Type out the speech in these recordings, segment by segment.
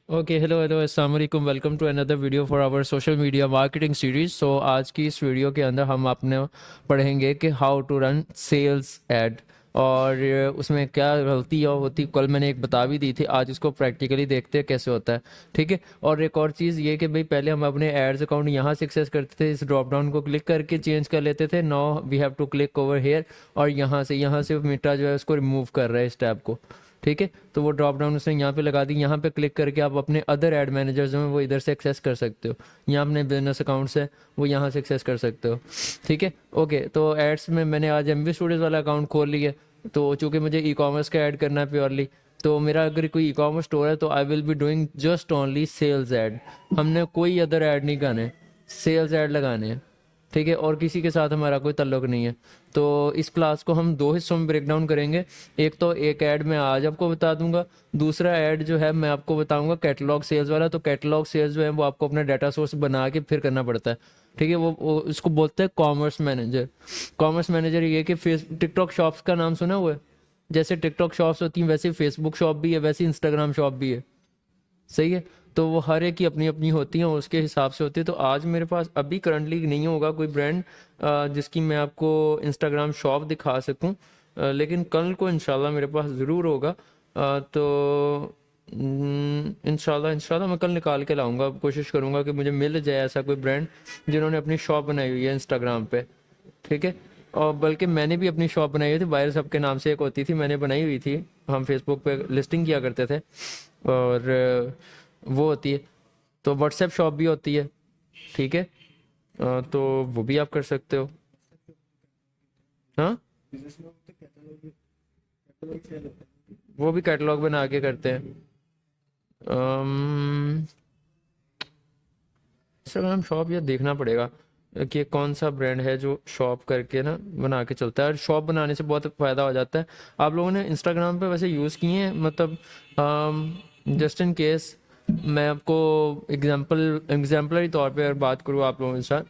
Okay, hello hello, अस्सलाम वालेकुम। Welcome to another video for our social media marketing series. So आज की इस वीडियो के अंदर हम आपने पढ़ेंगे कि how to run sales ad, और उसमें क्या गलती होती कल मैंने एक बता भी दी थी। आज इसको प्रैक्टिकली देखते हैं कैसे होता है। ठीक है। और एक और चीज़ ये कि भाई पहले हम अपने एड्स अकाउंट यहाँ से एक्सेस करते थे, इस ड्रॉप डाउन को क्लिक करके चेंज कर लेते थे। Now we have to click over here, और यहाँ से मीटा जो है उसको रिमूव कर रहा है इस टैब को। ठीक है। तो वो ड्रॉप डाउन उसने यहाँ पे लगा दी। यहाँ पे क्लिक करके आप अपने अदर एड मैनेजर्स हैं वो इधर से एक्सेस कर सकते हो। यहाँ अपने बिजनेस अकाउंट्स है वो यहाँ से एक्सेस कर सकते हो। ठीक है। ओके, तो एड्स में मैंने आज एम वी स्टूडियोज वाला अकाउंट खोल लिया। तो चूँकि मुझे ई कॉमर्स का ऐड करना है प्योरली, तो मेरा अगर कोई ई कॉमर्स स्टोर है तो I will be doing just only sales add. हमने कोई अदर ऐड नहीं करने, सेल्स ऐड लगाने हैं। ठीक है। और किसी के साथ हमारा कोई ताल्लुक नहीं है। तो इस क्लास को हम दो हिस्सों में ब्रेक डाउन करेंगे। एक तो एक ऐड मैं आज आपको बता दूंगा, दूसरा ऐड जो है मैं आपको बताऊंगा कैटलॉग सेल्स वाला। तो कैटलॉग सेल्स जो है वो आपको अपना डाटा सोर्स बना के फिर करना पड़ता है। ठीक है। वो इसको बोलते हैं कॉमर्स मैनेजर। कॉमर्स मैनेजर ये कि फेस टिकटॉक शॉप्स का नाम सुना हुआ है? जैसे टिकटॉक शॉप्स होती हैं वैसे फेसबुक शॉप भी है, वैसे इंस्टाग्राम शॉप भी है। सही है। तो वो हर एक की अपनी अपनी होती हैं और उसके हिसाब से होती है। तो आज मेरे पास अभी करंटली नहीं होगा कोई ब्रांड जिसकी मैं आपको इंस्टाग्राम शॉप दिखा सकूं, लेकिन कल को इंशाल्लाह मेरे पास ज़रूर होगा। तो इंशाल्लाह इंशाल्लाह मैं कल निकाल के लाऊंगा। कोशिश करूंगा कि मुझे मिल जाए ऐसा कोई ब्रांड जिन्होंने अपनी शॉप बनाई हुई है इंस्टाग्राम पे। ठीक है। और बल्कि मैंने भी अपनी शॉप बनाई हुई थी, वायरल सबके नाम से एक होती थी, मैंने बनाई हुई थी। हम फेसबुक पे लिस्टिंग किया करते थे। और वो होती है, तो व्हाट्सएप शॉप भी होती है। ठीक है। तो वो भी आप कर सकते हो। हाँ, वो भी कैटलॉग बना के करते हैं। इंस्टाग्राम शॉप या देखना पड़ेगा कि कौन सा ब्रांड है जो शॉप करके ना बना के चलता है। और शॉप बनाने से बहुत फ़ायदा हो जाता है। आप लोगों ने इंस्टाग्राम पे वैसे यूज़ किए हैं, मतलब जस्ट इन केस मैं आपको एग्जाम्पलरी तौर पे अगर बात करूँ आप लोगों के साथ,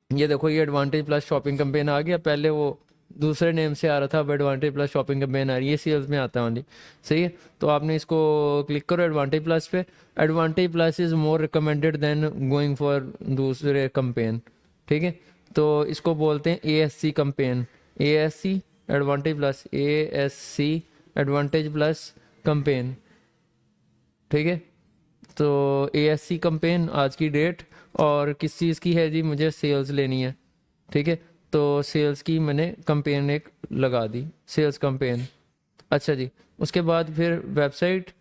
ये देखो ये एडवांटेज प्लस शॉपिंग कैंपेन आ गया। पहले वो दूसरे नेम से आ रहा था, अब एडवांटेज प्लस शॉपिंग कैंपेन आ रही है, ये सेल्स में आता है ओनली। सही है। तो आपने इसको क्लिक करो एडवांटेज प्लस पे। Advantage plus is more recommended then going for दूसरे कैंपेन। ठीक है। तो इसको बोलते हैं A S C campaign. A S C advantage plus, A S C advantage plus campaign. ठीक है। तो ए एस सी कंपेन आज की डेट, और किस चीज़ की है जी? मुझे सेल्स लेनी है। ठीक है। तो सेल्स की मैंने कंपेन एक लगा दी, सेल्स कंपेन। अच्छा जी। उसके बाद फिर वेबसाइट।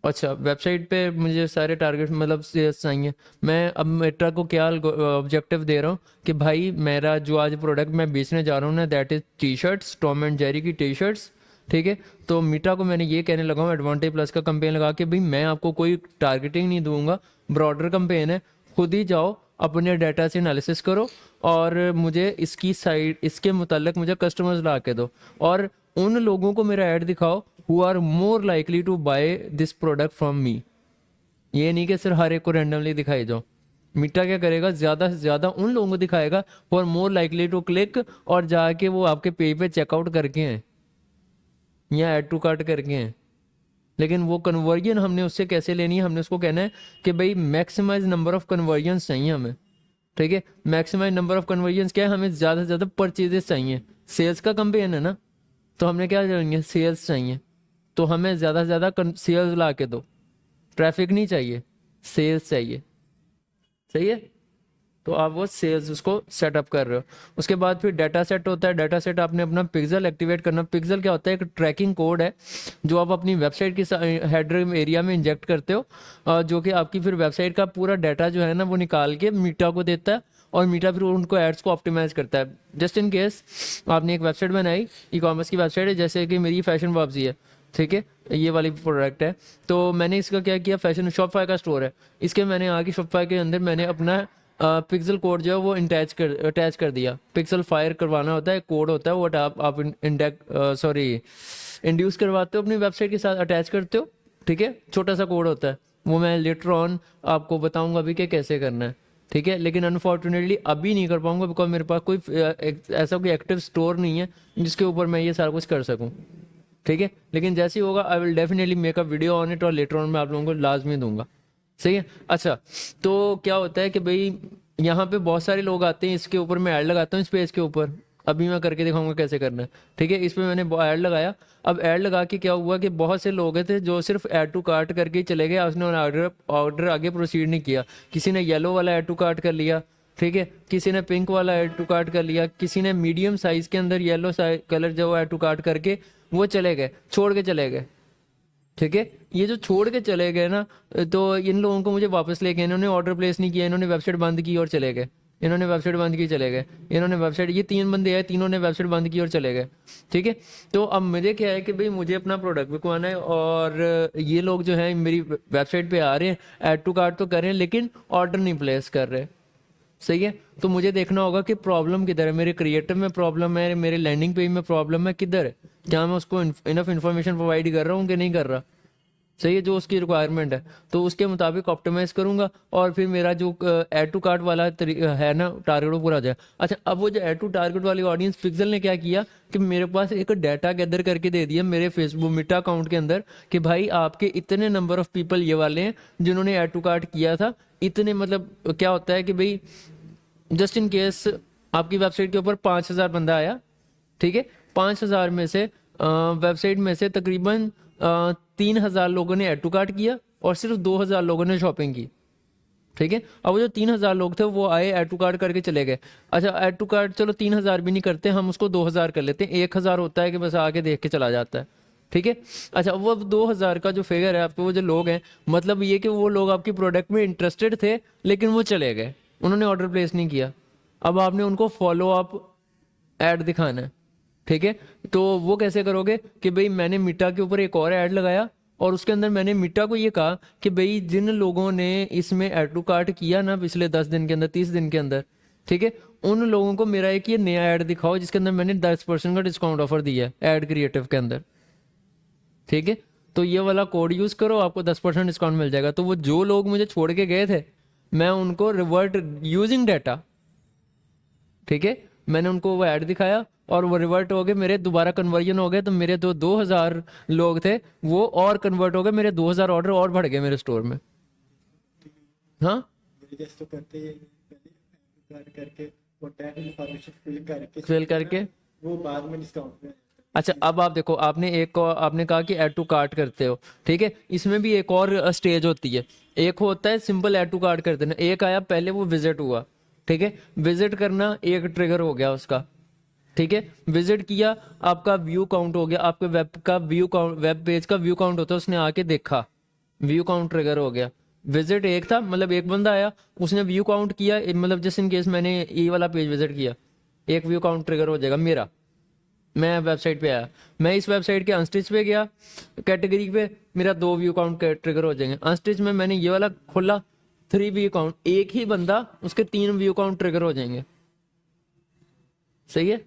अच्छा, वेबसाइट पे मुझे सारे टारगेट मतलब सेल्स चाहिए। मैं अब मेट्रा को क्या ऑब्जेक्टिव दे रहा हूँ कि भाई मेरा जो आज प्रोडक्ट मैं बेचने जा रहा हूँ ना, that is T shirts, Tom and Jerry की टी शर्ट्स। ठीक है। तो मीटा को मैंने ये कहने लगा हूँ एडवांटेज प्लस का कंपेन लगा के, भाई मैं आपको कोई टारगेटिंग नहीं दूंगा, ब्रॉडर कंपेन है। खुद ही जाओ अपने डाटा से एनालिसिस करो और मुझे इसकी साइड इसके मुतालिक मुझे कस्टमर्स ला के दो, और उन लोगों को मेरा ऐड दिखाओ who are more likely to buy this product from me. ये नहीं कि सिर्फ हर एक को रैंडमली दिखाई जाओ। मीटा क्या करेगा, ज्यादा से ज्यादा उन लोगों को दिखाएगा who are more likely to click, और जाके वो आपके पेज पे चेकआउट करके हैं या ऐड टू कार्ट करके हैं। लेकिन वो कन्वर्जन हमने उससे कैसे लेनी है? हमने उसको कहना है कि भाई मैक्सिमाइज नंबर ऑफ कन्वर्जन चाहिए हमें। ठीक है। मैक्सिमाइज नंबर ऑफ कन्वर्जन क्या है? हमें ज्यादा से ज्यादा परचेजेस चाहिए। सेल्स का कंपेन है ना, तो हमने क्या करेंगे, सेल्स चाहिए। तो हमें ज़्यादा से ज़्यादा सेल्स ला के दो, ट्रैफिक नहीं चाहिए, सेल्स चाहिए। सही है। तो आप वो सेल्स उसको सेटअप कर रहे हो। उसके बाद फिर डाटा सेट होता है। डाटा सेट आपने अपना पिक्सल एक्टिवेट करना। पिक्सल क्या होता है? एक ट्रैकिंग कोड है जो आप अपनी वेबसाइट की हेडर एरिया में इंजेक्ट करते हो, जो कि आपकी फिर वेबसाइट का पूरा डाटा जो है ना वो निकाल के मीटा को देता है, और मीटा फिर उनको एड्स को ऑप्टिमाइज करता है। जस्ट इन केस आपने एक वेबसाइट बनाई, ई कॉमर्स की वेबसाइट है, जैसे कि मेरी फैशन वापसी है। ठीक है। ये वाली प्रोडक्ट है। तो मैंने इसका क्या किया, फैशन शॉपफाई का स्टोर है, इसके मैंने आके शॉपफाई के अंदर मैंने अपना पिक्सल कोड जो है वो अटैच कर दिया। पिक्सल फायर करवाना होता है, कोड होता है वो आप इंड्यूस करवाते हो अपनी वेबसाइट के साथ, अटैच करते हो। ठीक है। छोटा सा कोड होता है, वो मैं लेटर ऑन आपको बताऊंगा अभी कि कैसे करना है। ठीक है। लेकिन अनफॉर्चुनेटली अभी नहीं कर पाऊंगा बिकॉज मेरे पास कोई ऐसा कोई एक्टिव स्टोर नहीं है जिसके ऊपर मैं ये सारा कुछ कर सकूं। ठीक है, लेकिन जैसे ही होगा I will definitely make a video on it और लेटर ऑन मैं आप लोगों को लाजमी दूंगा। सही है। अच्छा, तो क्या होता है कि भाई यहाँ पे बहुत सारे लोग आते हैं, इसके ऊपर मैं ऐड लगाता हूँ इस पेज के ऊपर, अभी मैं करके दिखाऊंगा कैसे करना है। ठीक है, इस पे मैंने ऐड लगाया। अब ऐड लगा के क्या हुआ कि बहुत से लोग थे जो सिर्फ ऐड टू कार्ट करके ही चले गए, उसने ऑर्डर ऑर्डर आगे प्रोसीड नहीं किया। किसी ने येलो वाला ऐड टू कार्ट कर लिया, ठीक है, किसी ने पिंक वाला ऐड टू कार्ट कर लिया, किसी ने मीडियम साइज के अंदर येलो कलर जो ऐड टू कार्ट करके वो चले गए, छोड़ के चले गए। ठीक है, ये जो छोड़ के चले गए ना, तो इन लोगों को मुझे वापस लेके, इन्होंने ऑर्डर प्लेस नहीं किया, इन्होंने वेबसाइट बंद की और चले गए, इन्होंने वेबसाइट बंद की चले गए, इन्होंने वेबसाइट, ये 3 बंदे हैं, तीनों ने वेबसाइट बंद की और चले गए। ठीक है, तो अब मुझे क्या है कि भाई मुझे अपना प्रोडक्ट बिकवाना है, और ये लोग जो है मेरी वेबसाइट पे आ रहे हैं, ऐड टू कार्ट तो कर रहे हैं लेकिन ऑर्डर नहीं प्लेस कर रहे। सही है, तो मुझे देखना होगा कि प्रॉब्लम किधर है, मेरे क्रिएटिव में प्रॉब्लम है, मेरे लैंडिंग पेज में प्रॉब्लम है, किधर है, क्या मैं उसको इनफ इन्फॉर्मेशन प्रोवाइड कर रहा हूँ कि नहीं कर रहा। सही है, जो उसकी रिक्वायरमेंट है तो उसके मुताबिक ऑप्टिमाइज करूंगा, और फिर मेरा जो ऐड टू कार्ट वाला है ना टारगेट वो पूरा हो जाए। अच्छा, अब वो जो ऐड टू टारगेट वाली ऑडियंस, पिक्सल ने क्या किया कि मेरे पास एक डाटा गैदर करके दे दिया मेरे फेसबुक मीटा अकाउंट के अंदर कि भाई आपके इतने नंबर ऑफ पीपल ये वाले हैं जिन्होंने ऐड टू कार्ट किया था, इतने, मतलब क्या होता है कि भाई जस्ट इन केस आपकी वेबसाइट के ऊपर 5,000 बंदा आया, ठीक है, 5,000 में से वेबसाइट में से तकरीबन 3,000 लोगों ने ऐड टू कार्ट किया और सिर्फ 2,000 लोगों ने शॉपिंग की। ठीक है, अब वो जो 3,000 लोग थे वो आए ऐड टू कार्ट करके चले गए। अच्छा, ऐड टू कार्ट चलो 3,000 भी नहीं करते, हम उसको 2,000 कर लेते हैं, 1,000 होता है कि बस आके देख के चला जाता है। ठीक है, अच्छा, वो 2,000 का जो फिगर है आपके, वो जो लोग हैं, मतलब ये कि वो लोग आपकी प्रोडक्ट में इंटरेस्टेड थे लेकिन वो चले गए, उन्होंने ऑर्डर प्लेस नहीं किया। अब आपने उनको फॉलो अप ऐड दिखाना है। ठीक है, तो वो कैसे करोगे कि भाई मैंने मीटा के ऊपर एक और ऐड लगाया और उसके अंदर मैंने मीटा को ये कहा कि भाई जिन लोगों ने इसमें ऐड टू कार्ट किया ना पिछले 10 दिन के अंदर, 30 दिन के अंदर, ठीक है, उन लोगों को मेरा एक ये नया ऐड दिखाओ जिसके अंदर मैंने 10% का डिस्काउंट ऑफर दिया है ऐड क्रिएटिव के अंदर। ठीक है, तो ये वाला कोड यूज करो, आपको 10% डिस्काउंट मिल जाएगा। तो वो जो लोग मुझे छोड़ के गए थे, मैं उनको रिवर्ट यूजिंग डाटा, ठीक है, मैंने उनको वो ऐड दिखाया और वो रिवर्ट हो गए, मेरे दोबारा कन्वर्जन हो गए, तो मेरे जो 2,000 लोग थे वो और कन्वर्ट हो गए, मेरे 2,000 ऑर्डर और बढ़ गए मेरे स्टोर में। हाँ, तो करते हैं पहले करके वो टैग इन्फॉर्मेशन फिल करके वो बाद में डिस्काउंट में। अच्छा, अब आप देखो, आपने कहा कि ऐड टू कार्ट करते हो, ठीक है, इसमें भी एक और स्टेज होती है। एक होता है सिंपल ऐड टू कार्ट कर देना, एक आया पहले वो विजिट हुआ, ठीक है, विजिट करना एक ट्रिगर हो गया उसका। ठीक है, विजिट किया, आपका व्यू काउंट हो गया, आपके वेब का व्यू काउंट, वेब पेज का व्यू काउंट होता है, उसने आके देखा, व्यू काउंट ट्रिगर हो गया। विजिट एक था, मतलब एक बंदा आया, उसने व्यू काउंट किया, मतलब जिस इन केस मैंने ये वाला पेज विजिट किया, एक व्यू काउंट ट्रिगर हो जाएगा मेरा। मैं वेबसाइट पे आया, मैं इस वेबसाइट के अनस्टिच पे गया कैटेगरी पे, मेरा 2 व्यू काउंट ट्रिगर हो जाएंगे। अनस्टिच में मैंने ये वाला खोला, 3 व्यू काउंट, एक ही बंदा उसके 3 व्यू काउंट ट्रिगर हो जाएंगे। सही है,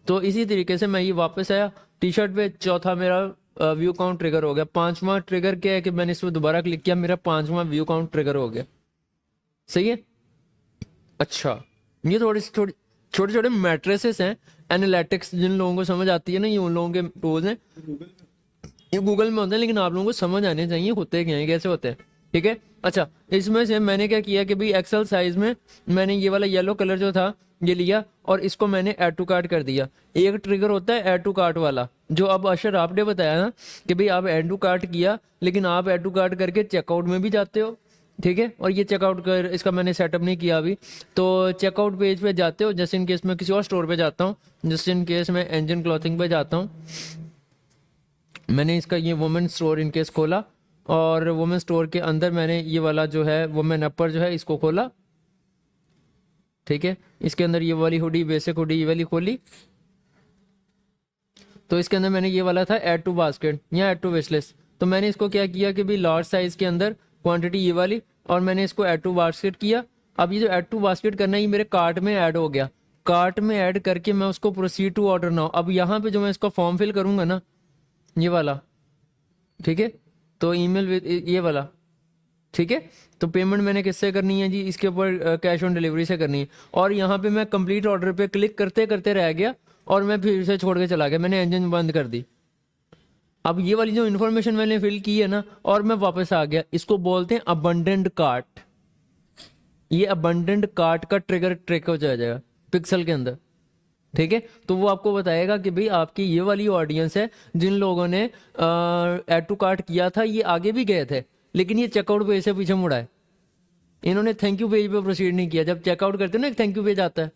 तो इसी तरीके से मैं ये वापस आया टी शर्ट पे, चौथा मेरा व्यू काउंट ट्रिगर हो गया। 5वां ट्रिगर क्या है कि मैंने इस पर दोबारा क्लिक किया, मेरा 5वां व्यू काउंट ट्रिगर हो गया। सही है, अच्छा, ये थोड़ी थोड़ी छोटे छोटे मैट्रिसेस हैं, एनालिटिक्स जिन लोगों को समझ आती है ना, ये उन लोगों के टूल्स हैं, ये गूगल में होते हैं, लेकिन आप लोगों को समझ आने चाहिए होते क्या हैं, कैसे होते हैं। ठीक है, अच्छा, इसमें से मैंने क्या किया कि भाई एक्सेल साइज में मैंने ये वाला येलो कलर जो था ये लिया और इसको मैंने ऐड टू कार्ट कर दिया। एक ट्रिगर होता है ऐड टू कार्ट वाला, जो अब अशर आपने बताया ना कि भाई आप ऐड टू कार्ट किया, लेकिन आप ऐड टू कार्ट करके चेकआउट में भी जाते हो, ठीक है, और ये चेकआउट कर, इसका मैंने सेटअप नहीं किया अभी, तो चेकआउट पेज पे जाते हो, जस्ट इन केस मैं किसी और स्टोर पे जाता हूँ, जस्ट इन केस मैं एंजन क्लॉथिंग पे जाता हूँ, मैंने इसका ये वुमेन स्टोर इन केस खोला और वुमेन स्टोर के अंदर मैंने ये वाला जो है वुमेन अपर जो है इसको खोला। ठीक है, इसके अंदर ये वाली हुडी, बेसिक हुडी ये वाली खोली, तो इसके अंदर मैंने ये वाला था ऐड टू बास्केट या ऐड टू विश लिस्ट, तो मैंने इसको क्या किया कि भाई लार्ज साइज के अंदर क्वांटिटी ये वाली, और मैंने इसको ऐड टू बास्केट किया। अब ये जो ऐड टू बास्केट करना है ये मेरे कार्ट में ऐड हो गया, कार्ट में ऐड करके मैं उसको प्रोसीड टू ऑर्डर नाउ, अब यहाँ पे जो मैं इसका फॉर्म फिल करूंगा ना ये वाला, ठीक है, तो ईमेल विद ये वाला, ठीक है, तो पेमेंट मैंने किससे करनी है जी, इसके ऊपर कैश ऑन डिलीवरी से करनी है, और यहाँ पे मैं कंप्लीट ऑर्डर पे क्लिक करते करते रह गया और मैं फिर से छोड़ के चला गया, मैंने इंजन बंद कर दी। अब ये वाली जो इन्फॉर्मेशन मैंने फिल की है ना, और मैं वापस आ गया, इसको बोलते हैं अबंडेंट कार्ट। ये अबंडेंट कार्ट का ट्रिगर ट्रिक हो जाएगा पिक्सल के अंदर, ठीक है। तो वो आपको बताएगा कि भाई आपकी ये वाली ऑडियंस है जिन लोगों ने ऐड टू कार्ट किया था, ये आगे भी गए थे लेकिन ये चेकआउट पेज से पीछे मुड़ा है, इन्होंने थैंक यू पेज पे प्रोसीड नहीं किया। जब चेकआउट करते हैं ना, एक थैंक यू पेज आता है,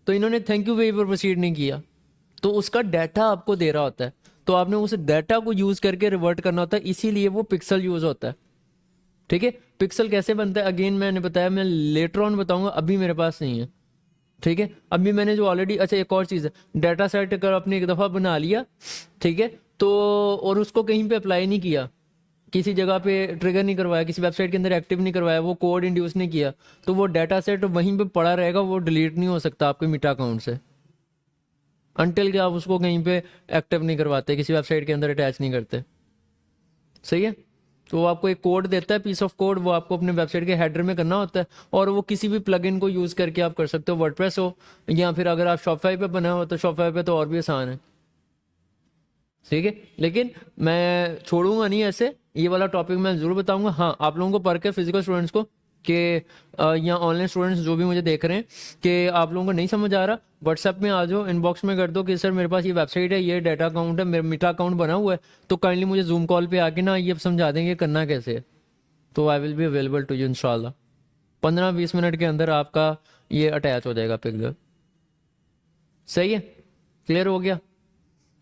तो इन्होंने थैंक यू पेज पर प्रोसीड नहीं किया, तो उसका डाटा आपको दे रहा होता है, तो आपने उस डाटा को यूज करके रिवर्ट करना होता है, इसीलिए वो पिक्सल यूज होता है, ठीक है। पिक्सल कैसे बनता है अगेन मैंने बताया, मैं लेटर ऑन बताऊंगा, अभी मेरे पास नहीं है, ठीक है। अभी मैंने जो ऑलरेडी, अच्छा एक और चीज़ है, डाटा सेट अगर आपने एक दफ़ा बना लिया, ठीक है, तो और उसको कहीं पे अप्लाई नहीं किया, किसी जगह पे ट्रिगर नहीं करवाया, किसी वेबसाइट के अंदर एक्टिव नहीं करवाया, वो कोड इंड्यूस नहीं किया, तो वो डाटा सेट वहीं पे पड़ा रहेगा, वो डिलीट नहीं हो सकता आपके मीटा अकाउंट से, अनटिल कि आप उसको कहीं पे एक्टिव नहीं करवाते, किसी वेबसाइट के अंदर अटैच नहीं करते, सही है। तो वो आपको एक कोड देता है, पीस ऑफ कोड, वो आपको अपने वेबसाइट के हेडर में करना होता है, और वो किसी भी प्लगइन को यूज़ करके आप कर सकते हो, वर्डप्रेस हो या फिर अगर आप शॉपिफाई पे बना हो तो शॉपिफाई पे तो और भी आसान है, ठीक है। लेकिन मैं छोड़ूंगा नहीं ऐसे, ये वाला टॉपिक मैं ज़रूर बताऊंगा। हाँ, आप लोगों को पढ़ के फिजिकल स्टूडेंट्स को कि या ऑनलाइन स्टूडेंट्स जो भी मुझे देख रहे हैं कि आप लोगों को नहीं समझ आ रहा, व्हाट्सएप में आ जाओ, इनबॉक्स में कर दो कि सर मेरे पास ये वेबसाइट है, ये डाटा अकाउंट है, मेरा मीटा अकाउंट बना हुआ है, तो काइंडली मुझे जूम कॉल पे आके ना ये समझा देंगे करना कैसे है, तो I will be available to you इंशाल्लाह। 15-20 मिनट के अंदर आपका ये अटैच हो जाएगा पिक्सल, सही है, क्लियर हो गया।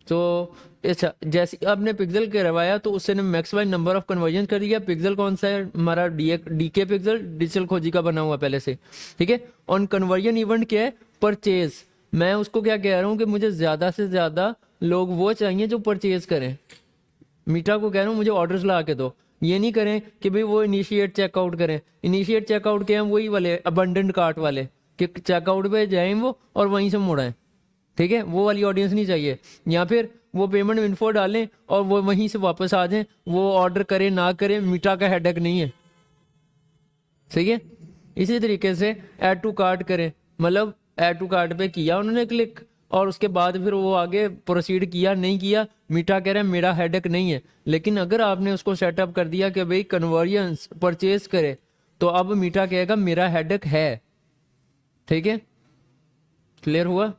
तो अच्छा, जैसे आपने पिक्सल करवाया तो उससे ने मैक्सिमम नंबर ऑफ कन्वर्जन कर दिया। पिक्सल कौन सा है हमारा, डीके पिक्सल, डिजिटल खोजी का बना हुआ पहले से, ठीक है। ऑन कन्वर्जन इवेंट क्या है, परचेज। मैं उसको क्या कह रहा हूँ कि मुझे ज़्यादा से ज़्यादा लोग वो चाहिए जो परचेज करें, मीटा को कह रहा हूँ मुझे ऑर्डर्स ला के दो, ये नहीं करें कि भाई वो इनिशिएट चेकआउट करें। इनिशिएट चेकआउट के हैं वही वाले अबंडेंट कार्ट वाले कि चेकआउट पे जाएं वो और वहीं से मुड़ें, ठीक है, वो वाली ऑडियंस नहीं चाहिए। या फिर वो पेमेंट इन्फो डालें और वो वहीं से वापस आ जाएं, वो ऑर्डर करें ना करें, मीटा का हेडेक नहीं है, सही है। इसी तरीके से ऐड टू कार्ट करें, मतलब ऐड टू कार्ट पे किया उन्होंने क्लिक और उसके बाद फिर वो आगे प्रोसीड किया नहीं किया, मीटा कह रहा है मेरा हेडेक नहीं है। लेकिन अगर आपने उसको सेटअप कर दिया कि भाई कन्वर्जन्स परचेज करे, तो अब मीटा कहेगा मेरा हेडेक है, ठीक है, क्लियर हुआ।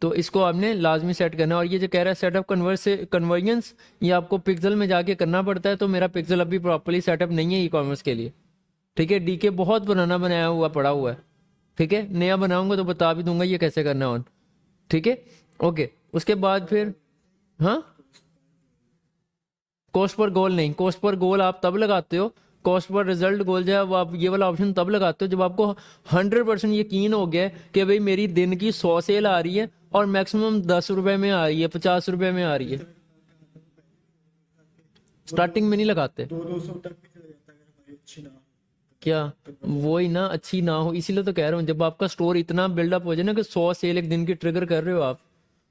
तो इसको आपने लाजमी सेट करना है। और ये जो कह रहा है सेटअप कन्वर्जन्स, ये आपको पिक्सल में जाके करना पड़ता है, तो मेरा पिक्सल अभी प्रॉपर्ली सेटअप नहीं है ई कॉमर्स के लिए, ठीक है। डीके बहुत पुराना बनाया हुआ पड़ा हुआ है, ठीक है, नया बनाऊंगा तो बता भी दूंगा ये कैसे करना है ऑन, ठीक है, ओके। उसके बाद फिर हाँ, कॉस्ट पर गोल नहीं, कॉस्ट पर गोल आप तब लगाते हो, कॉस्ट पर रिजल्ट गोल जो है वो आप ये वाला ऑप्शन तब लगाते हो जब आपको 100% यकीन हो गया है कि भाई मेरी दिन की 100 सेल आ रही है और मैक्सिमम 10 रुपए में आ रही है, 50 रुपए में आ रही है। स्टार्टिंग में नहीं लगाते 200 तक भी चला जाता है अगर हमारी अच्छी ना हो। क्या, वही ना, अच्छी ना हो, इसीलिए तो कह रहा हूँ जब आपका स्टोर इतना बिल्डअप हो जाए ना कि 100 सेल एक दिन की ट्रिगर कर रहे हो आप,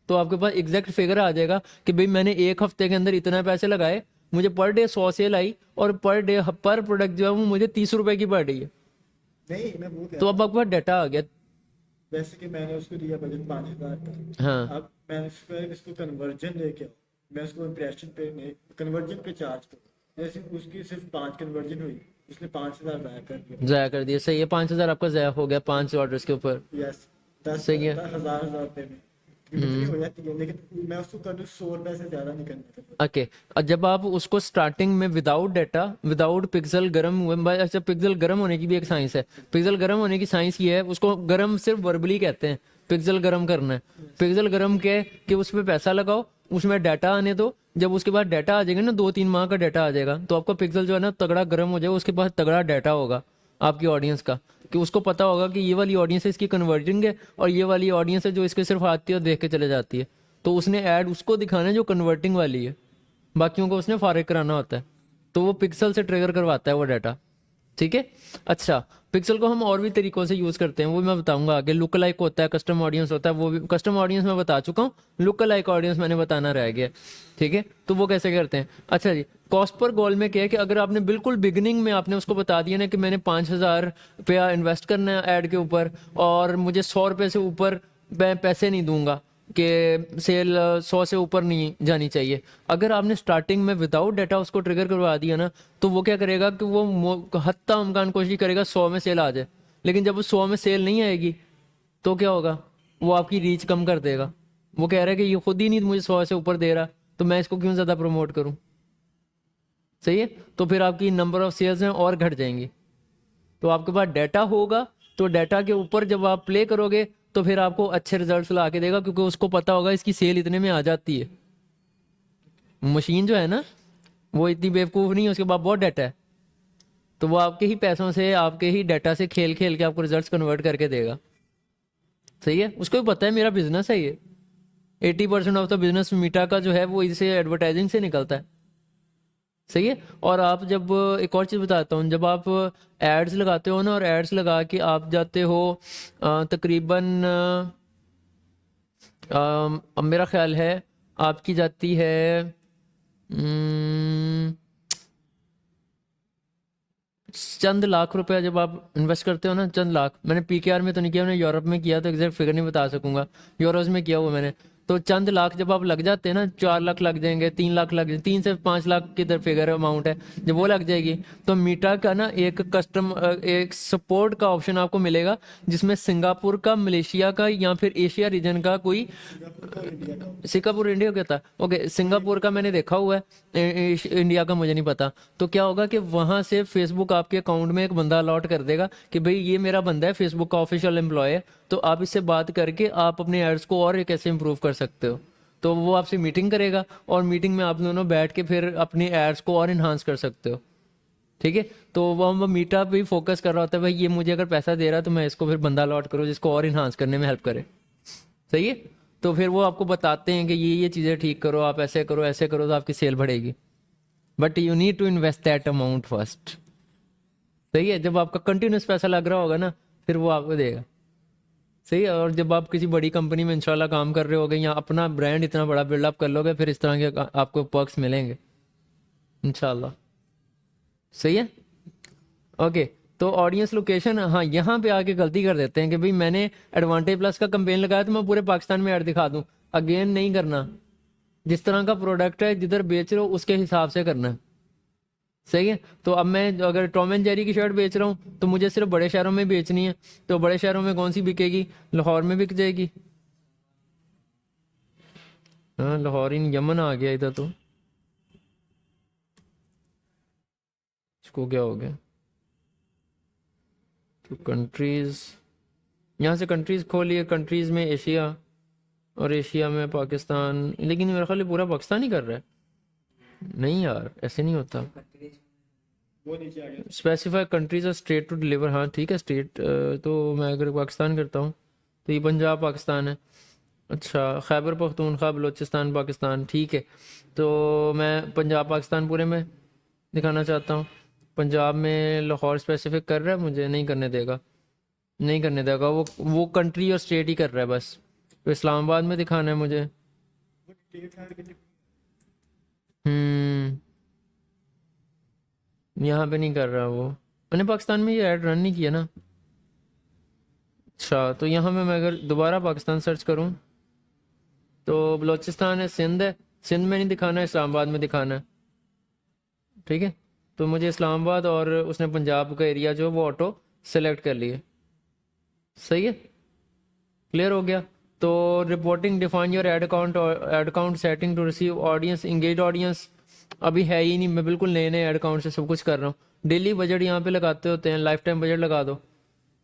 तो आपके पास एग्जैक्ट फिगर आ जाएगा कि भाई मैंने एक हफ्ते के अंदर इतना पैसे लगाए, मुझे पर डे 100 सेल आई और पर डे पर प्रोडक्ट जो है वो मुझे 30 रुपए की पड़ रही है, नहीं मैं वो कह तो रहा अब आपके पास डाटा आ गया। वैसे कि मैंने उसको दिया बजट 5,000 का, हाँ, अब मैंने इसको कन्वर्जन लेके आओ, मैं उसको इम्प्रेशन पे नहीं कन्वर्जन पे चार्ज करूँ, जैसे उसकी सिर्फ 5 कन्वर्जन हुई, उसने 5,000 ज़ाया कर दिया। ज़ाया कर दिया, सही है, 5,000 आपका ज़ाया हो गया 5 ऑर्डर्स के ऊपर, यस, 10 सही है। 10,000 रुपए में लिमिट हो जाती है, लेकिन मैं उसको कर दूँ 100 रुपए से ज़्यादा नहीं करना। ओके, और जब आप उसको स्टार्टिंग में विदाउट डाटा, विदाउट पिक्सल गर्म हुए, अच्छा पिक्सल गर्म होने की भी एक साइंस है, पिक्सल गर्म होने की साइंस ये है, उसको गर्म सिर्फ वर्बली कहते हैं, पिक्सल गर्म करना है। पिक्सल गर्म के कि उस पर पैसा लगाओ, उसमें डाटा आने दो, जब उसके बाद डाटा आ जाएगा ना, 2-3 माह का डाटा आ जाएगा, तो आपका पिक्सल जो है ना तगड़ा गर्म हो जाएगा, उसके पास तगड़ा डाटा होगा आपकी ऑडियंस का, कि उसको पता होगा कि ये वाली ऑडियंस है इसकी कन्वर्टिंग है और ये वाली ऑडियंस है जो इसके सिर्फ आती है और देख के चले जाती है, तो उसने ऐड उसको दिखाना है जो कन्वर्टिंग वाली है, बाकियों को उसने फारिग कराना होता है, तो वो पिक्सल से ट्रिगर करवाता है वो डाटा, ठीक है। अच्छा, पिक्सल को हम और भी तरीकों से यूज करते हैं, वो मैं बताऊंगा आगे। लुक लाइक होता है, कस्टम ऑडियंस होता है, वो भी कस्टम ऑडियंस मैं बता चुका हूँ, लुक लाइक ऑडियंस मैंने बताना रह गया, ठीक है, तो वो कैसे करते हैं। अच्छा जी, कॉस्ट पर गोल में क्या है कि अगर आपने बिल्कुल बिगिनिंग में आपने उसको बता दिया ना कि मैंने 5,000 रुपया इन्वेस्ट करना है ऐड के ऊपर और मुझे 100 रुपये से ऊपर मैं पैसे नहीं दूंगा, कि सेल 100 से ऊपर नहीं जानी चाहिए। अगर आपने स्टार्टिंग में विदाउट डाटा उसको ट्रिगर करवा दिया ना, तो वो क्या करेगा कि वो हत्ता इम्कान कोशिश करेगा 100 में सेल आ जाए, लेकिन जब वो 100 में सेल नहीं आएगी तो क्या होगा, वो आपकी रीच कम कर देगा। वो कह रहा है कि ये खुद ही नहीं मुझे 100 से ऊपर दे रहा, तो मैं इसको क्यों ज़्यादा प्रमोट करूँ। सही है, तो फिर आपकी नंबर ऑफ सेल्स हैं और घट जाएंगी। तो आपके पास डाटा होगा, तो डाटा के ऊपर जब आप प्ले करोगे तो फिर आपको अच्छे रिजल्ट्स ला के देगा, क्योंकि उसको पता होगा इसकी सेल इतने में आ जाती है। मशीन जो है ना, वो इतनी बेवकूफ़ नहीं है, उसके पास बहुत डाटा है, तो वो आपके ही पैसों से, आपके ही डाटा से खेल खेल के आपको रिजल्ट्स कन्वर्ट करके देगा। सही है, उसको भी पता है मेरा बिजनेस है ये। 80% ऑफ द बिजनेस मीटा का जो है वो इसे एडवर्टाइजिंग से निकलता है। सही है, और आप जब, एक और चीज़ बताता हूँ, जब आप एड्स लगाते हो ना, और एड्स लगा के आप जाते हो तकरीबन अब मेरा ख्याल है आपकी जाती है अम, चंद लाख रुपया जब आप इन्वेस्ट करते हो ना, चंद लाख, मैंने पीकेआर में तो नहीं किया, मैंने यूरोप में किया, तो एग्जैक्ट फिगर नहीं बता सकूंगा, यूरोज में किया हुआ मैंने। तो चंद लाख जब आप लग जाते हैं ना, 4 लाख लग जाएंगे, 3 लाख लग जाएंगे, 3 से 5 लाख की तरफ फिगर अमाउंट है, जब वो लग जाएगी तो मीटा का ना एक सपोर्ट का ऑप्शन आपको मिलेगा, जिसमें सिंगापुर का, मलेशिया का, या फिर एशिया रीजन का कोई, सिंगापुर का और इंडिया का। सिंगापुर इंडिया क्या था, ओके, सिंगापुर का मैंने देखा हुआ है, इंडिया का मुझे नहीं पता। तो क्या होगा कि वहां से फेसबुक आपके अकाउंट में एक बंदा अलॉट कर देगा कि भाई ये मेरा बंदा है, फेसबुक का ऑफिशियल एम्प्लॉय है, तो आप इससे बात करके आप अपने एड्स को और कैसे इंप्रूव कर सकते हो। तो वो आपसे मीटिंग करेगा, और मीटिंग में आप दोनों बैठ के फिर अपनी एड्स को और इन्हांस कर सकते हो। ठीक है, तो वो मीटअप भी फोकस कर रहा होता है, भाई ये मुझे अगर पैसा दे रहा है तो मैं इसको फिर बंदा अलॉट करूँ जिसको और इन्हांस करने में हेल्प करे। सही है, तो फिर वो आपको बताते हैं कि ये चीज़ें ठीक करो, आप ऐसे करो तो आपकी सेल बढ़ेगी, but you need to invest that amount first. सही है, जब आपका कंटिन्यूस पैसा लग रहा होगा ना, फिर वो आपको देगा। सही है, और जब आप किसी बड़ी कंपनी में इंशाल्लाह काम कर रहे होगे, या अपना ब्रांड इतना बड़ा बिल्डअप कर लोगे, फिर इस तरह के आपको पर्क्स मिलेंगे इंशाल्लाह। सही है, ओके। तो ऑडियंस लोकेशन, हाँ, यहाँ पे आके गलती कर देते हैं कि भाई मैंने एडवांटेज प्लस का कैंपेन लगाया तो मैं पूरे पाकिस्तान में ऐड दिखा दूँ। अगेन नहीं करना, जिस तरह का प्रोडक्ट है, जिधर बेच रहे हो उसके हिसाब से करना है। सही है, तो अब मैं अगर टॉम एंड जेरी की शर्ट बेच रहा हूँ तो मुझे सिर्फ बड़े शहरों में बेचनी है, तो बड़े शहरों में कौन सी बिकेगी, लाहौर में बिक जाएगी। हाँ, लाहौर इन यमन आ गया इधर, तो इसको क्या हो गया, तो कंट्रीज, यहाँ से कंट्रीज खोलिए, कंट्रीज में एशिया, और एशिया में पाकिस्तान, लेकिन मेरा ख्याल है पूरा पाकिस्तान ही कर रहा है। नहीं यार, ऐसे नहीं होता। वो नीचे आ गया। स्पेसिफाई कंट्रीज और स्टेट टू डिलीवर, हाँ ठीक है, स्टेट, तो मैं अगर पाकिस्तान करता हूँ तो ये पंजाब पाकिस्तान है। अच्छा, खैबर पख्तूनख्वा बलूचिस्तान पाकिस्तान, ठीक है, तो मैं पंजाब पाकिस्तान पूरे में दिखाना चाहता हूँ। पंजाब में लाहौर स्पेसिफिक कर रहा है, मुझे नहीं करने देगा, नहीं करने देगा, वो कंट्री और स्टेट ही कर रहा है बस। तो इस्लामाबाद में दिखाना है मुझे। वो डिटेल्स ऐड करने। हम्म, यहाँ पे नहीं कर रहा वो, मैंने पाकिस्तान में ये ऐड रन नहीं किया ना। अच्छा, तो यहाँ में मैं अगर दोबारा पाकिस्तान सर्च करूँ तो बलूचिस्तान है, सिंध है, सिंध में नहीं दिखाना है, इस्लामाबाद में दिखाना है। ठीक है, तो मुझे इस्लामाबाद और उसने पंजाब का एरिया जो है वो ऑटो सेलेक्ट कर लिए। सही है, क्लियर हो गया। तो reporting, define your ad account setting to receive audience, engage audience अभी है ही नहीं, मैं बिल्कुल नए नए एड अकाउंट से सब कुछ कर रहा हूँ। डेली बजट यहाँ पे लगाते होते हैं, लाइफ टाइम बजट लगा दो,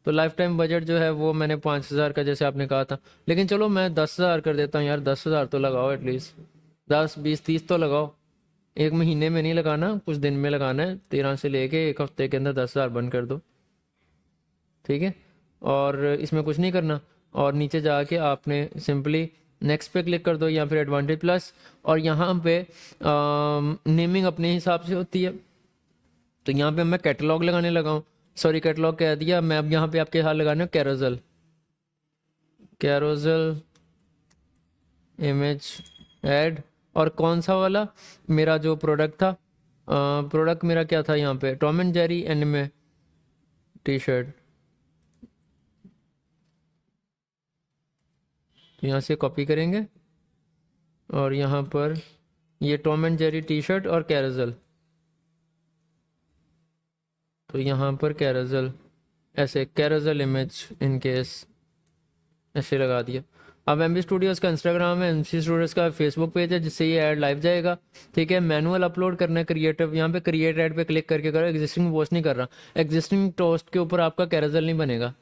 तो लाइफ टाइम बजट जो है वो मैंने 5,000 का जैसे आपने कहा था, लेकिन चलो मैं 10,000 कर देता हूँ यार, 10,000 तो लगाओ एटलीस्ट, 10, 20, 30 तो लगाओ। एक महीने में नहीं लगाना, कुछ दिन में लगाना है, 13 से लेके एक हफ्ते के अंदर 10,000 बंद कर दो। ठीक है, और इसमें कुछ नहीं करना, और नीचे जाके आपने सिंपली नेक्स्ट पे क्लिक कर दो, या फिर एडवांटेज प्लस, और यहाँ पे नेमिंग अपने हिसाब से होती है। तो यहाँ पे मैं कैटलॉग लगाने लगा हूँ, सॉरी कैटलॉग कह दिया, मैं अब यहाँ पे आपके हाथ लगाने हूँ कैरोजल, कैरोजल इमेज ऐड, और कौन सा वाला, मेरा जो प्रोडक्ट था, प्रोडक्ट मेरा क्या था यहाँ पे, Tom and Jerry anime T shirt, यहाँ से कॉपी करेंगे और यहाँ पर ये Tom and Jerry T shirt और कैरोजल, तो यहाँ पर कैरोजल, ऐसे कैरोजल इमेज इन केस ऐसे लगा दिया। अब एमबी स्टूडियोज़ का इंस्टाग्राम है, एमसी स्टूडियोज़ का फेसबुक पेज है, जिससे ये ऐड लाइव जाएगा। ठीक है, मैनुअल अपलोड करना है क्रिएटिव, यहाँ पे क्रिएट ऐड पे क्लिक करके करो। एग्जिस्टिंग पोस्ट नहीं कर रहा, एग्जिस्टिंग पोस्ट के ऊपर आपका कैरोजल नहीं बनेगा।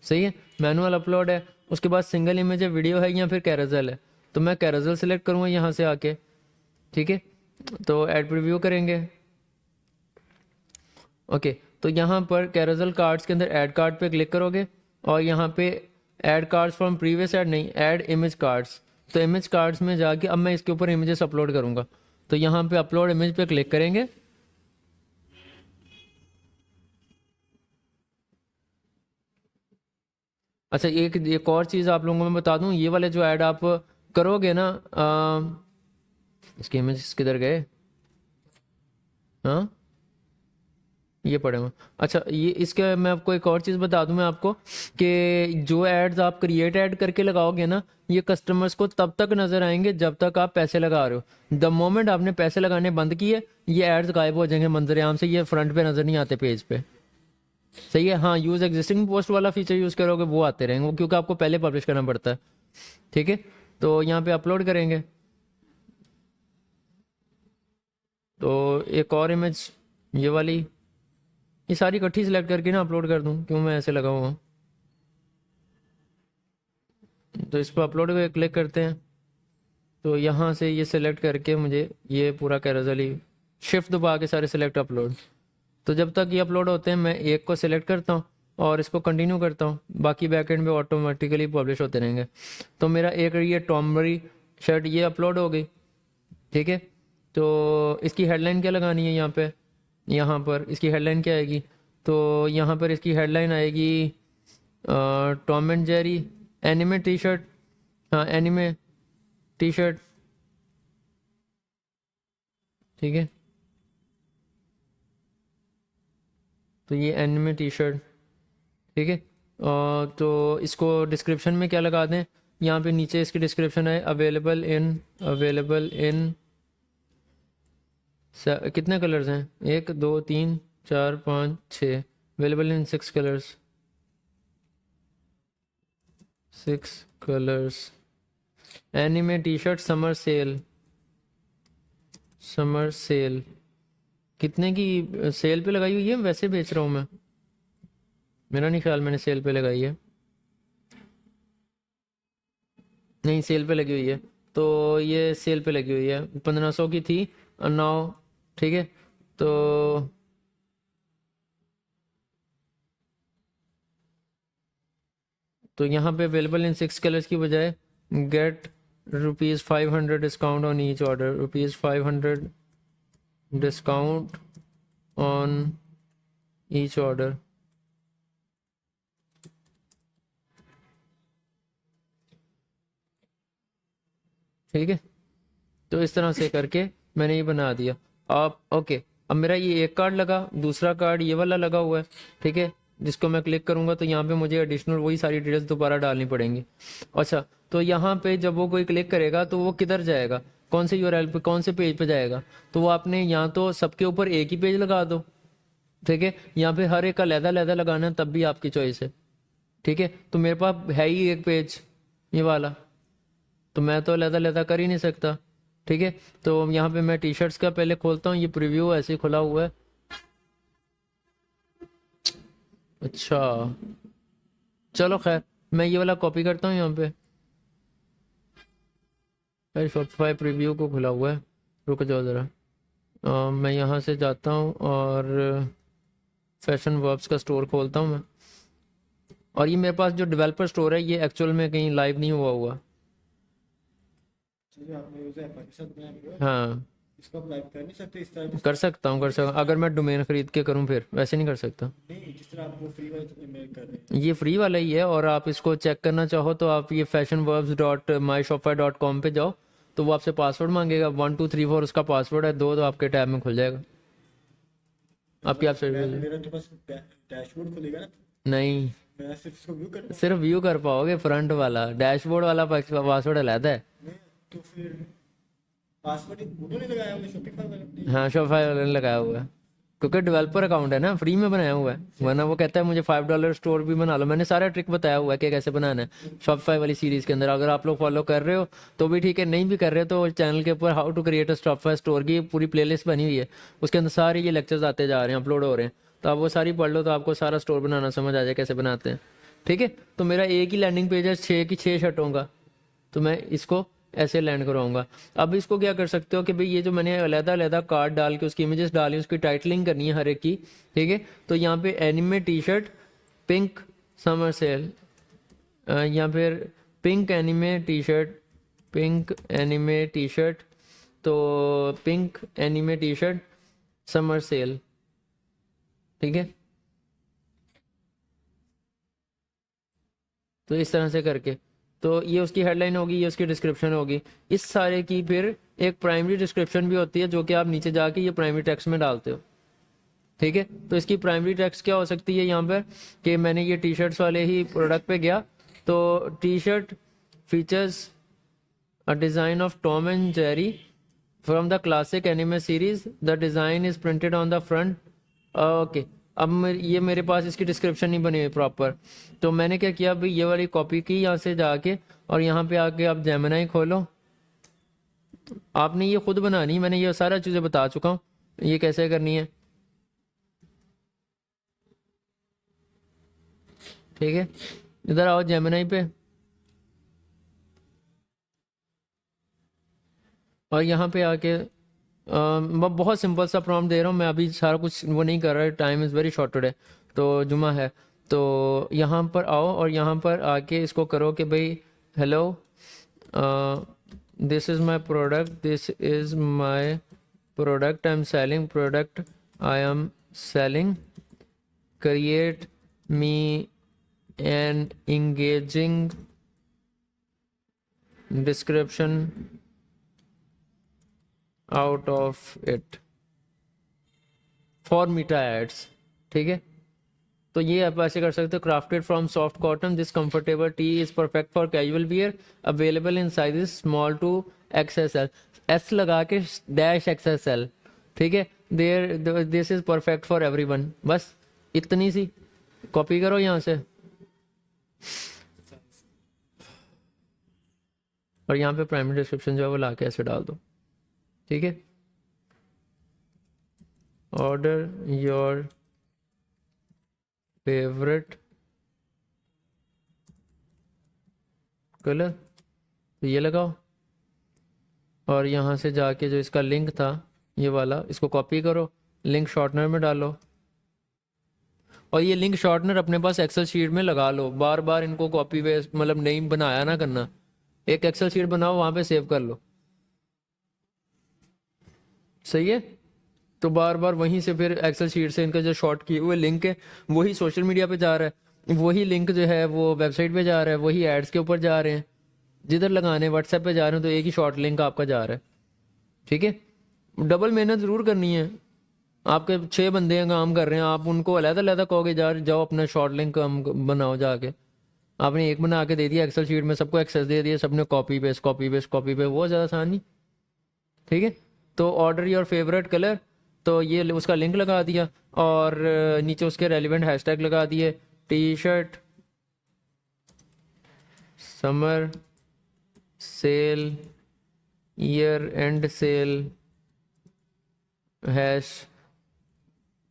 सही है, मैनुअल अपलोड है, उसके बाद सिंगल इमेज है, वीडियो है या फिर कैरोजल है, तो मैं कैरोजल सेलेक्ट करूँगा यहाँ से आके। ठीक है, तो ऐड प्रीव्यू करेंगे। ओके, तो यहाँ पर कैरोजल कार्ड्स के अंदर ऐड कार्ड पे क्लिक करोगे और यहाँ पे add cards from previous add नहीं, ऐड इमेज कार्ड्स, तो इमेज कार्ड्स में जाके अब मैं इसके ऊपर इमेजेस अपलोड करूँगा, तो यहाँ पे अपलोड इमेज पे क्लिक करेंगे। अच्छा, एक और चीज़ आप लोगों को मैं बता दूँ, ये वाले जो ऐड आप करोगे ना, इसके इमेजेस किधर गए? हाँ, ये पड़े हुए। अच्छा, ये इसका मैं आपको एक और चीज़ बता दूं मैं आपको, कि जो एड्स आप क्रिएट ऐड करके लगाओगे ना, ये कस्टमर्स को तब तक नज़र आएंगे जब तक आप पैसे लगा रहे हो। द मोमेंट आपने पैसे लगाने बंद किए, ये एड्स गायब हो जाएंगे मंजर आम से, ये फ्रंट पे नज़र नहीं आते पेज पे। सही है, हाँ, यूज़ एग्जिस्टिंग पोस्ट वाला फीचर यूज़ करोगे वो आते रहेंगे, वो क्योंकि आपको पहले पब्लिश करना पड़ता है। ठीक है, तो यहाँ पे अपलोड करेंगे, तो एक और इमेज ये वाली, ये सारी इकट्ठी सिलेक्ट करके ना अपलोड कर दूँ, क्यों मैं ऐसे लगा हुआ हूँ। तो इस पर अपलोड पे क्लिक करते हैं, तो यहाँ से ये सिलेक्ट करके मुझे ये पूरा कैरोसेल ही शिफ्ट दबा के सारे सिलेक्ट अपलोड, तो जब तक ये अपलोड होते हैं मैं एक को सिलेक्ट करता हूँ और इसको कंटिन्यू करता हूँ, बाकी बैकएंड पे ऑटोमेटिकली पब्लिश होते रहेंगे। तो मेरा एक ये टॉमबरी शर्ट ये अपलोड हो गई। ठीक है, तो इसकी हेडलाइन क्या लगानी है यहाँ पे, यहाँ पर इसकी हेडलाइन क्या आएगी, तो यहाँ पर इसकी हेडलाइन आएगी Tom and Jerry anime T shirt, हाँ एनिमे टी शर्ट। ठीक है, तो ये एनिमे टी शर्ट। ठीक है, तो इसको डिस्क्रिप्शन में क्या लगा दें, यहाँ पे नीचे इसकी डिस्क्रिप्शन है, अवेलेबल इन कितने कलर्स हैं, 1 2 3 4 5 6, available in 6 colours, 6 colours. Anime T shirt summer cell कितने की सेल पे लगाई हुई है, वैसे बेच रहा हूँ मैं, मेरा नहीं ख्याल मैंने सेल पे लगाई है, नहीं सेल पे लगी हुई है, तो ये सेल पे लगी हुई है, 1500 की थी और 9। ठीक है, तो यहाँ पे अवेलेबल इन 6 कलर्स की बजाय get ₹500 discount on each order, ₹500 discount on each order. ठीक है, तो इस तरह से करके मैंने ये बना दिया। आप ओके, अब मेरा ये एक कार्ड लगा, दूसरा कार्ड ये वाला लगा हुआ है। ठीक है, जिसको मैं क्लिक करूंगा तो यहाँ पे मुझे एडिशनल वही सारी डिटेल्स दोबारा डालनी पड़ेंगी। अच्छा, तो यहाँ पे जब वो कोई क्लिक करेगा तो वो किधर जाएगा, कौन से यूआरएल पे, कौन से पेज पे जाएगा, तो वो आपने यहाँ तो सबके ऊपर एक ही पेज लगा दो। ठीक है, यहाँ पे हर एक का लहदा लगाना है, तब भी आपकी चॉइस है। ठीक है, तो मेरे पास है ही एक पेज ये वाला, तो मैं तो लहदा कर ही नहीं सकता। ठीक है, तो यहाँ पे मैं टी शर्ट्स का पहले खोलता हूँ, ये प्रीव्यू ऐसे ही खुला हुआ है। अच्छा, चलो खैर, मैं ये वाला कॉपी करता हूँ यहाँ पे, अरे शॉपिफाई प्रीव्यू को खुला हुआ है, रुक जाओ ज़रा। मैं यहाँ से जाता हूँ और फैशन वर्ब्स का स्टोर खोलता हूँ मैं, और ये मेरे पास जो डेवलपर स्टोर है ये एक्चुअल में कहीं लाइव नहीं हुआ। चलिए, आपने यूजर एप्लीकेशन के साथ बनाया हुआ है, हाँ, इसको आप लाइव कर नहीं सकते इस तरह कर सकता हूँ अगर मैं डोमेन खरीद के करूँ, फिर वैसे नहीं कर सकता। नहीं, जिस तरह आप वो फ्री वाले मेल कर रहे हैं। ये फ्री वाला ही है, और आप इसको चेक करना चाहो तो आप ये fashionverbs.myshopify.com पे जाओ, तो वो आपसे पासवर्ड मांगेगा, 1 2 3 4 उसका पासवर्ड है, 2 तो आपके टैब में खुल जाएगा। आपकी आप मेरा तो बस डैशबोर्ड खुलेगा ना, नहीं, मैं सिर्फ इसको व्यू करता सिर्फ व्यू कर पाओगे, फ्रंट वाला डैशबोर्ड वाला पासवर्ड अलग है। हूँ नहीं, तो फिर पासवर्ड उन्होंने लगाया हुआ शॉपिफाई वाले ने। हाँ, शॉपिफाई वाले ने लगाया हुआ है, क्योंकि डेवलपर अकाउंट है ना, फ्री में बनाया हुआ है, वरना वो कहता है मुझे $5 स्टोर भी बना लो। मैंने सारा ट्रिक बताया हुआ है कि कैसे बनाना है शॉपिफाई वाली सीरीज के अंदर। अगर आप लोग फॉलो कर रहे हो तो भी ठीक है, नहीं भी कर रहे हो तो चैनल के ऊपर how to create a Shopify store की पूरी प्लेलिस्ट बनी हुई है, उसके अंदर सारे ये लेक्चर्स आते जा रहे हैं, अपलोड हो रहे हैं, तो आप वो सारी पढ़ लो तो आपको सारा स्टोर बनाना समझ आ जाए कैसे बनाते हैं। ठीक है, तो मेरा एक ही लैंडिंग पेज है 6 शर्टों का, तो मैं इसको ऐसे लैंड करवाऊंगा। अब इसको क्या कर सकते हो कि भाई ये जो मैंने अलग-अलग कार्ड डाल के उसकी इमेजेस डाली, उसकी टाइटलिंग करनी है हर एक की। ठीक है, तो यहाँ पे anime T shirt pink summer sale, या फिर pink anime T shirt, pink anime T shirt, तो pink anime T shirt summer sale. ठीक है, तो इस तरह से करके, तो ये उसकी हेडलाइन होगी, ये उसकी डिस्क्रिप्शन होगी। इस सारे की फिर एक प्राइमरी डिस्क्रिप्शन भी होती है जो कि आप नीचे जाके ये प्राइमरी टेक्स्ट में डालते हो। ठीक है, तो इसकी प्राइमरी टेक्स्ट क्या हो सकती है यहाँ पर कि मैंने ये टी शर्ट्स वाले ही प्रोडक्ट पे गया, तो T shirt features a design of Tom and Jerry from the classic anime series, the design is printed on the front. Okay, अब ये मेरे पास इसकी डिस्क्रिप्शन नहीं बनी हुई प्रॉपर, तो मैंने क्या किया भाई, ये वाली कॉपी की यहाँ से जाके, और यहाँ पे आके आप जेमिनाई खोलो। आपने ये खुद बनानी, मैंने ये सारा चीज़ें बता चुका हूँ ये कैसे करनी है। ठीक है, इधर आओ जेमिनाई पे, और यहाँ पे आके मैं बहुत सिंपल सा प्रॉम्प्ट दे रहा हूँ, मैं अभी सारा कुछ वो नहीं कर रहा, time is very short today, तो जुमा है। तो यहाँ पर आओ और यहाँ पर आके इसको करो कि भाई hello, this is my product, this is my product, I am selling product, I am selling, create me an engaging description out of it for meta ads। ठीक है, तो ये आप ऐसे कर सकते हो, crafted from soft cotton, this comfortable tee is perfect for casual wear, available in sizes small to XSL, S लगा के डैश XSL। ठीक है, there this is perfect for everyone, बस इतनी सी कॉपी करो यहाँ से, और यहाँ पे प्राइमरी डिस्क्रिप्शन जो है वो ला के ऐसे डाल दो। ठीक है, ऑर्डर योर फेवरेट कलर, तो ये लगाओ, और यहाँ से जाके जो इसका लिंक था ये वाला, इसको कॉपी करो, लिंक शॉर्टनर में डालो, और ये लिंक शॉर्टनर अपने पास एक्सेल शीट में लगा लो, बार बार इनको कॉपी पेस्ट मतलब नहीं बनाया ना करना, एक एक्सेल शीट बनाओ वहाँ पे सेव कर लो। सही है, तो बार बार वहीं से फिर एक्सेल शीट से इनका जो शॉर्ट किए हुए लिंक है वही सोशल मीडिया पे जा रहा है, वही लिंक जो है वो वेबसाइट पे जा रहा है, वही एड्स के ऊपर जा रहे हैं, जिधर लगाने व्हाट्सएप पे जा रहे हैं तो एक ही शॉर्ट लिंक आपका जा रहा है। ठीक है, डबल मेहनत ज़रूर करनी है, आपके 6 बंदे हैं काम कर रहे हैं, आप उनको अलग-अलग कहोगे जाओ अपना शॉर्ट लिंक बनाओ जाके, आपने एक बना के दे दिया एक्सेल शीट में, सबको एक्सेस दे दिया, सबने copy paste copy paste copy paste, वो ज़्यादा आसान नहीं। ठीक है, तो ऑर्डर योर फेवरेट कलर, तो ये उसका लिंक लगा दिया, और नीचे उसके रेलिवेंट हैशटैग लगा दिए, T shirt summer sale, year end sale, hash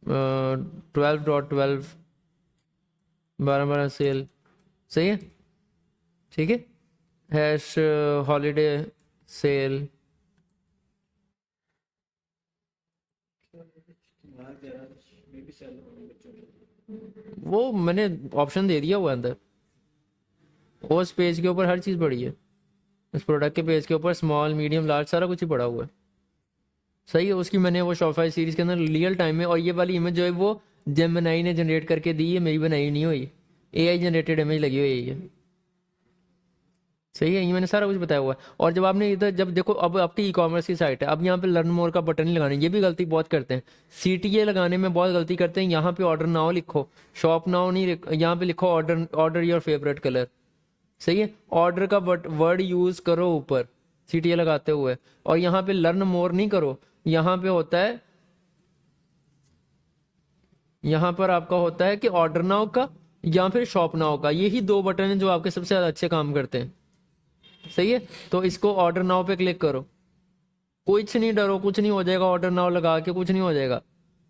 12.12, 12/12 sale. सही है, ठीक है, हैश हॉलीडे सेल, वो मैंने ऑप्शन दे दिया हुआ है अंदर, उस पेज के ऊपर हर चीज़ पड़ी है, इस प्रोडक्ट के पेज के ऊपर स्मॉल मीडियम लार्ज सारा कुछ ही पड़ा हुआ है। सही है, उसकी मैंने वो शॉपिफाई सीरीज के अंदर रियल टाइम में, और ये वाली इमेज जो है वो जेमिनाई ने जनरेट करके दी है, मेरी बनाई नहीं हुई, AI जनरेटेड इमेज लगी हुई है ये। सही है, ये मैंने सारा कुछ बताया हुआ है। और जब आपने इधर जब देखो, अब आपकी ई कॉमर्स की साइट है, अब यहाँ पे लर्न मोर का बटन नहीं लगाना, ये भी गलती बहुत करते हैं। CTA लगाने में बहुत गलती करते हैं। यहाँ पे ऑर्डर नाउ लिखो, शॉप नाउ नहीं यहाँ पे लिखो order, order your favourite colour. सही है, ऑर्डर का वर्ड यूज करो ऊपर CTA लगाते हुए, और यहाँ पे लर्न मोर नहीं करो। यहाँ पे होता है, यहाँ पर आपका होता है कि ऑर्डर नाउ का या फिर शॉप नाउ का, यही दो बटन हैं जो आपके सबसे ज्यादा अच्छे काम करते हैं। सही है, तो इसको ऑर्डर नाउ पे क्लिक करो। कुछ नहीं डरो, कुछ नहीं हो जाएगा, ऑर्डर नाउ लगा के कुछ नहीं हो जाएगा।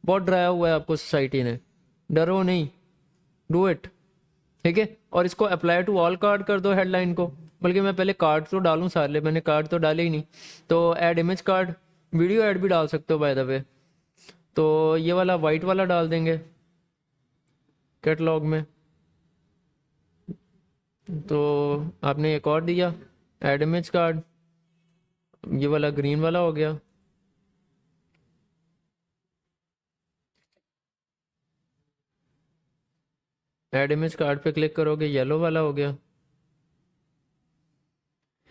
बहुत डराया हुआ है आपको सोसाइटी ने, डरो नहीं, डू इट। ठीक है, और इसको अप्लाई टू ऑल कार्ड कर दो हेडलाइन को। बल्कि मैं पहले कार्ड तो डालूं सारे, मैंने कार्ड तो डाले ही नहीं। तो add image card, video add भी डाल सकते हो बाय द वे। तो ये वाला वाइट वाला डाल देंगे कैटलॉग में। तो आपने एक और दिया ऐड इमेज कार्ड, ये वाला ग्रीन वाला हो गया। ऐड इमेज कार्ड पे क्लिक करोगे, येलो वाला हो गया।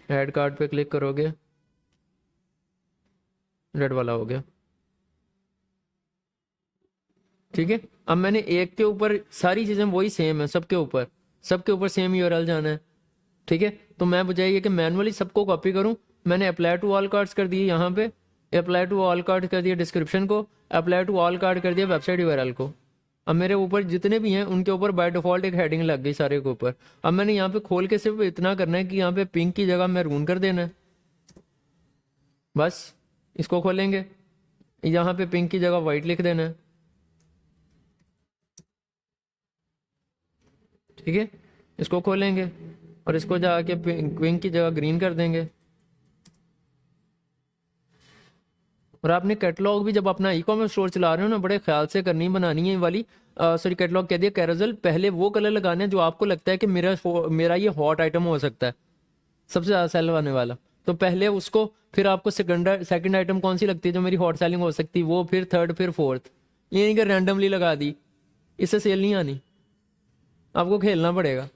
ऐड कार्ड पे क्लिक करोगे, रेड वाला हो गया। ठीक है, अब मैंने एक के ऊपर सारी चीज़ें वही सेम है, सबके ऊपर, सबके ऊपर सेम URL जाना है। ठीक है, तो मैं बजाय ये कि मैनुअली सबको कॉपी करूं, मैंने अप्लाई टू ऑल कार्ड्स कर दिए यहाँ पे, अप्लाई टू ऑल कार्ड कर दिया डिस्क्रिप्शन को, अप्लाई टू ऑल कार्ड कर दिया वेबसाइट URL को। अब मेरे ऊपर जितने भी हैं उनके ऊपर बाय डिफॉल्ट एक हेडिंग लग गई सारे के ऊपर। अब मैंने यहाँ पे खोल के सिर्फ इतना करना है कि यहाँ पे पिंक की जगह मैरून कर देना है, बस। इसको खोलेंगे, यहाँ पे पिंक की जगह वाइट लिख देना है। ठीक है, इसको खोलेंगे और इसको जाके पिंक की जगह ग्रीन कर देंगे। और आपने कैटलॉग भी जब अपना ई-कॉमर्स स्टोर चला रहे हो ना, बड़े ख्याल से करनी बनानी है ये वाली, सॉरी कैटलॉग कह दिया, कैरोसेल। पहले वो कलर लगाने हैं जो आपको लगता है कि मेरा ये हॉट आइटम हो सकता है, सबसे ज़्यादा सेल होने वाला। तो पहले उसको, फिर आपको सेकंड आइटम कौन सी लगती है जो मेरी हॉट सेलिंग हो सकती है, वो, फिर थर्ड, फिर फोर्थ। ये नहीं कि रैंडमली लगा दी, इससे सेल नहीं आनी। आपको खेलना पड़ेगा,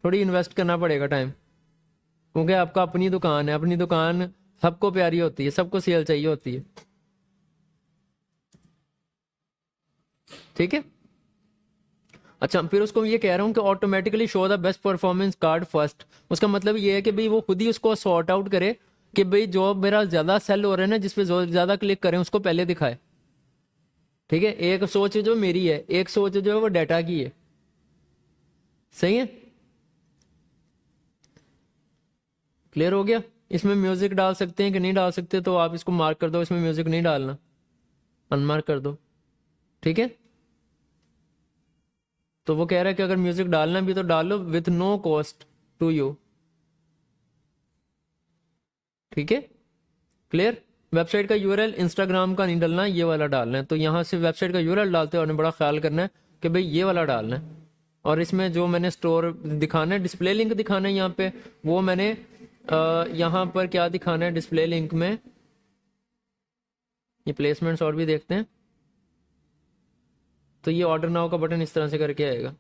थोड़ी इन्वेस्ट करना पड़ेगा टाइम, क्योंकि आपका अपनी दुकान है, अपनी दुकान सबको प्यारी होती है, सबको सेल चाहिए होती है। ठीक है, अच्छा, फिर उसको ये कह रहा हूँ कि automatically show the best performance card first. उसका मतलब ये है कि भाई वो खुद ही उसको सॉर्ट आउट करे कि भाई जो मेरा ज़्यादा सेल हो रहा है ना, जिसपे ज़्यादा क्लिक करें, उसको पहले दिखाए। ठीक है, एक सोच जो मेरी है, एक सोच जो है वो डाटा की है। सही है, क्लियर हो गया। इसमें म्यूजिक डाल सकते हैं कि नहीं डाल सकते, तो आप इसको मार्क कर दो, इसमें म्यूजिक नहीं डालना, अनमार्क कर दो। ठीक है, तो वो कह रहा है कि अगर म्यूजिक डालना भी तो डालो with no cost to you. ठीक है, क्लियर। वेबसाइट का URL इंस्टाग्राम का नहीं डालना, ये वाला डालना है। तो यहाँ से वेबसाइट का URL डालते हैं और बड़ा ख्याल करना है कि भाई ये वाला डालना है। और इसमें जो मैंने स्टोर दिखाना है, डिस्प्ले लिंक दिखाना है यहाँ पे, वो मैंने यहाँ पर क्या दिखाना है डिस्प्ले लिंक में, ये प्लेसमेंट्स और भी देखते हैं। तो ये ऑर्डर नाउ का बटन इस तरह से करके आएगा।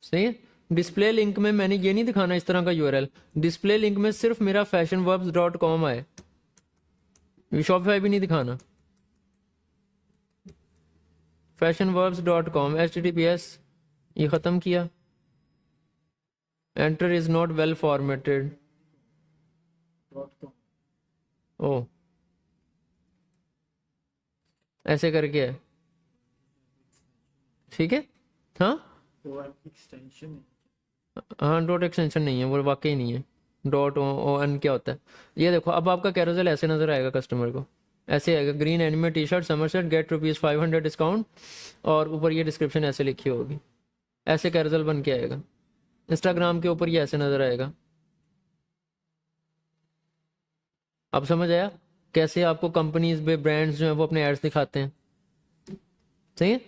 सही है, डिस्प्ले लिंक में मैंने ये नहीं दिखाना इस तरह का URL, डिस्प्ले लिंक में सिर्फ मेरा fashionverbs.com आए, शॉपिफाई भी नहीं दिखाना। fashionverbs.com HTTPS, ये ख़त्म किया, enter is not well formatted. ओ, ऐसे करके है। ठीक है, हाँ एक्सटेंशन हाँ, डॉट एक्सटेंशन नहीं है वो, वाकई नहीं है। डॉट ओ एन क्या होता है, ये देखो। अब आपका कैरोसेल ऐसे नजर आएगा कस्टमर को, ऐसे आएगा, green anime T-shirt summer set get ₹500 discount, और ऊपर ये डिस्क्रिप्शन ऐसे लिखी होगी। ऐसे कैरोसेल बन के आएगा। इंस्टाग्राम के ऊपर ये ऐसे नजर आएगा। अब समझ आया कैसे आपको कंपनीज में ब्रांड्स जो है वो अपने एड्स दिखाते हैं। सही है,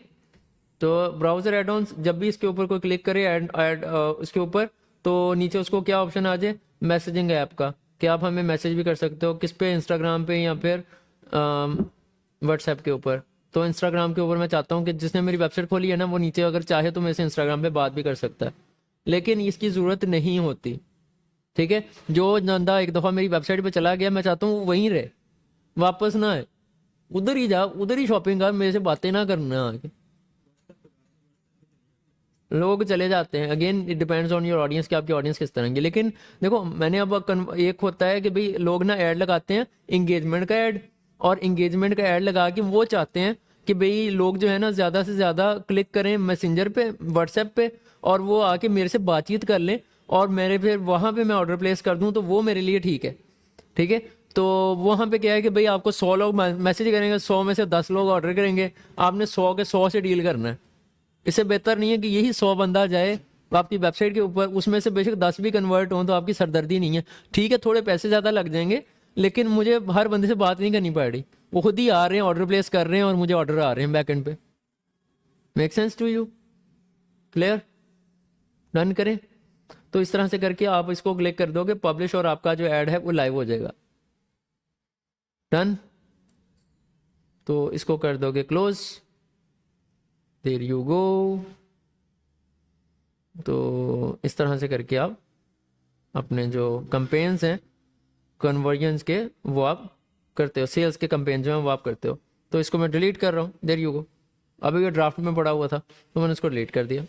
तो ब्राउजर एड ऑन, जब भी इसके ऊपर कोई क्लिक करे ऐड उसके ऊपर, तो नीचे उसको क्या ऑप्शन आ जाए, मैसेजिंग ऐप का, कि आप हमें मैसेज भी कर सकते हो। किस पे, इंस्टाग्राम पे या फिर व्हाट्सएप के ऊपर। तो इंस्टाग्राम के ऊपर मैं चाहता हूँ कि जिसने मेरी वेबसाइट खोली है ना, वो नीचे अगर चाहे तो मेरे से इंस्टाग्राम पे बात भी कर सकता है। लेकिन इसकी ज़रूरत नहीं होती। ठीक है, जो बंदा एक दफ़ा मेरी वेबसाइट पे चला गया, मैं चाहता हूँ वो वहीं रहे, वापस ना आए, उधर ही जा, उधर ही शॉपिंग कर, मेरे से बातें ना करना आके। लोग चले जाते हैं, again it depends on your audience कि आपकी ऑडियंस किस तरह की। लेकिन देखो मैंने अब एक होता है कि भाई लोग ना ऐड लगाते हैं, इंगेजमेंट का ऐड, और इंगेजमेंट का ऐड लगा के वो चाहते हैं कि भाई लोग जो है ना ज़्यादा से ज़्यादा क्लिक करें मैसेंजर पे, व्हाट्सएप पे, और वो आके मेरे से बातचीत कर लें, और मेरे फिर वहाँ पे मैं ऑर्डर प्लेस कर दूँ, तो वो मेरे लिए ठीक है। ठीक है, तो वहाँ पे क्या है कि भाई आपको 100 लोग मैसेज करेंगे, 100 में से 10 लोग ऑर्डर करेंगे, आपने 100 के 100 से डील करना है। इससे बेहतर नहीं है कि यही 100 बंदा जाए आपकी वेबसाइट के ऊपर, उसमें से बेशक 10 भी कन्वर्ट हों, तो आपकी सरदर्दी नहीं है। ठीक है, थोड़े पैसे ज़्यादा लग जाएंगे, लेकिन मुझे हर बंदे से बात नहीं करनी पड़ रही, वो खुद ही आ रहे हैं, ऑर्डर प्लेस कर रहे हैं, और मुझे ऑर्डर आ रहे हैं बैक एंड पे। Make sense to you? Clear? Done करें? तो इस तरह से करके आप इसको क्लिक कर दोगे पब्लिश, और आपका जो ऐड है वो लाइव हो जाएगा। डन? तो इसको कर दोगे क्लोज, देयर यू गो। तो इस तरह से करके आप अपने जो कैंपेन्स हैं कन्वर्जन्स के, वो आप करते हो, सेल्स के कैंपेन जो हैं वो आप करते हो। तो इसको मैं डिलीट कर रहा हूँ, देयर यू गो। अभी ये ड्राफ्ट में पड़ा हुआ था तो मैंने इसको डिलीट कर दिया।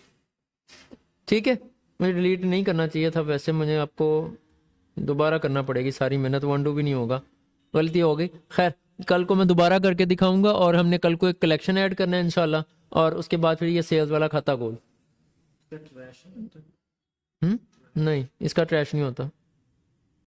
ठीक है, मुझे डिलीट नहीं करना चाहिए था वैसे, मुझे आपको दोबारा करना पड़ेगी, सारी मेहनत वन डू भी नहीं होगा, गलती हो गई। खैर, कल को मैं दोबारा करके दिखाऊंगा, और हमने कल को एक कलेक्शन ऐड करना है इंशाल्लाह, और उसके बाद फिर ये सेल्स वाला खाता खोल। नहीं, इसका ट्रैश नहीं होता।